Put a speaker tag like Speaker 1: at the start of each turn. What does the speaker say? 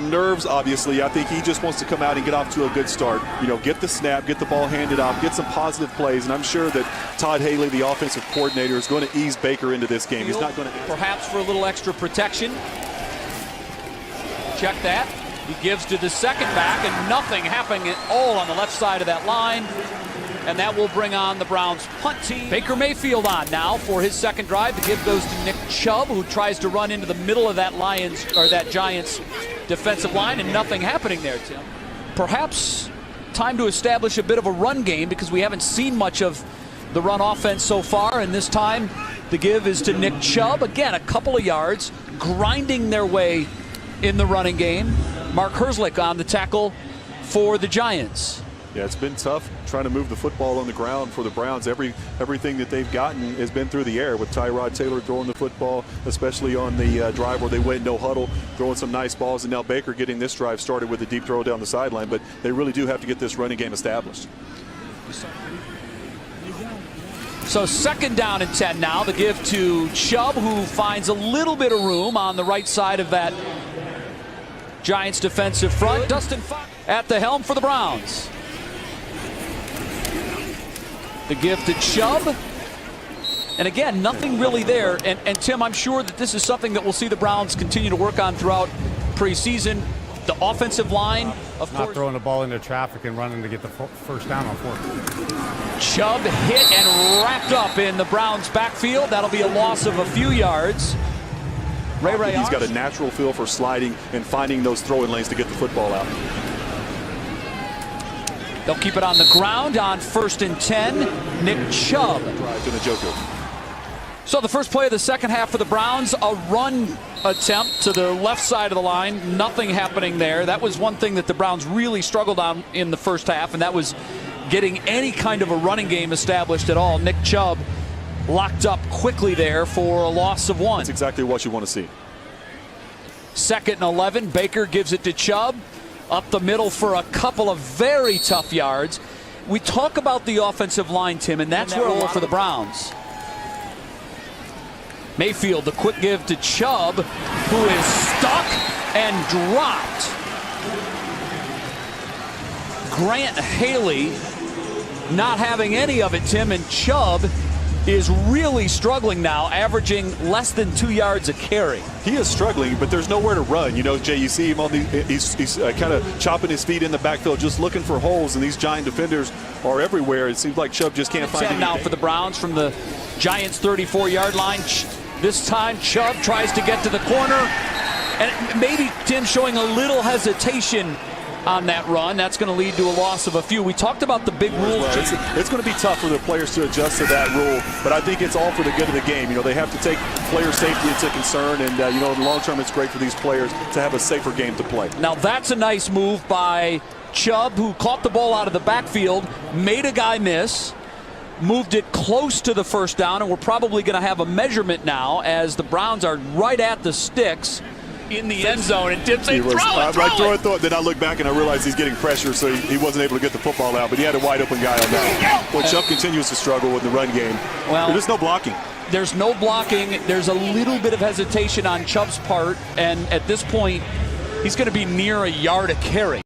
Speaker 1: some nerves, obviously. I think he just wants to come out and get off to a good start. You know, get the snap, get the ball handed off, get some positive plays, and I'm sure that Todd Haley, the offensive coordinator, is going to ease Baker into this game. He's not going to
Speaker 2: perhaps for a little extra protection. Check that. He gives to the second back, and nothing happening at all on the left side of that line. And that will bring on the Browns punt team. Baker Mayfield on now for his second drive. The give goes to Nick Chubb, who tries to run into the middle of that Giants defensive line, and nothing happening there, Tim. Perhaps time to establish a bit of a run game, because we haven't seen much of the run offense so far, and this time the give is to Nick Chubb. Again, a couple of yards, grinding their way in the running game. Mark Herzlich on the tackle for the Giants.
Speaker 1: Yeah, it's been tough trying to move the football on the ground for the Browns. Everything that they've gotten has been through the air, with Tyrod Taylor throwing the football, especially on the drive where they went no huddle, throwing some nice balls, and now Baker getting this drive started with a deep throw down the sideline. But they really do have to get this running game established.
Speaker 2: So 2nd down and 10 now. The give to Chubb, who finds a little bit of room on the right side of that Giants defensive front. Dustin Fox at the helm for the Browns. The give to Chubb. And again, nothing really there. And Tim, I'm sure that this is something that we'll see the Browns continue to work on throughout preseason. The offensive line, of course.
Speaker 3: Not throwing the ball into traffic and running to get the first down on 4th.
Speaker 2: Chubb hit and wrapped up in the Browns backfield. That'll be a loss of a few yards.
Speaker 1: He's got a natural feel for sliding and finding those throwing lanes to get the football out.
Speaker 2: They'll keep it on the ground on 1st and 10. Nick Chubb.
Speaker 1: Drive to Njoku.
Speaker 2: So the first play of the second half for the Browns, a run attempt to the left side of the line. Nothing happening there. That was one thing that the Browns really struggled on in the first half, and that was getting any kind of a running game established at all. Nick Chubb locked up quickly there for a loss of 1.
Speaker 1: That's exactly what you want to see.
Speaker 2: 2nd and 11. Baker gives it to Chubb. Up the middle for a couple of very tough yards. We talk about the offensive line, Tim, and that's where for the Browns. Mayfield, the quick give to Chubb, who is stuck and dropped. Grant Haley not having any of it, Tim, and Chubb is really struggling now, averaging less than 2 yards a carry.
Speaker 1: He is struggling, but there's nowhere to run. You know, Jay, you see him on he's kind of chopping his feet in the backfield, just looking for holes, and these Giant defenders are everywhere. It seems like Chubb just can't find anything.
Speaker 2: Now for the Browns from the Giants' 34-yard line. This time Chubb tries to get to the corner, and maybe Tim showing a little hesitation on that run. That's going to lead to a loss of a few. We talked about the big rule.
Speaker 1: It's going to be tough for the players to adjust to that rule, but I think it's all for the good of the game. You know, they have to take player safety into concern, and you know, in the long term, it's great for these players to have a safer game to play.
Speaker 2: Now that's a nice move by Chubb, who caught the ball out of the backfield, made a guy miss, moved it close to the first down, and we're probably going to have a measurement now as the Browns are right at the sticks in the end zone, and Tim said, throw it.
Speaker 1: Then I look back and I realize he's getting pressure, so he wasn't able to get the football out, but he had a wide open guy on that. Well, Chubb continues to struggle with the run game.
Speaker 2: Well,
Speaker 1: there's no blocking.
Speaker 2: There's no blocking. There's a little bit of hesitation on Chubb's part, and at this point, he's going to be near a yard a carry.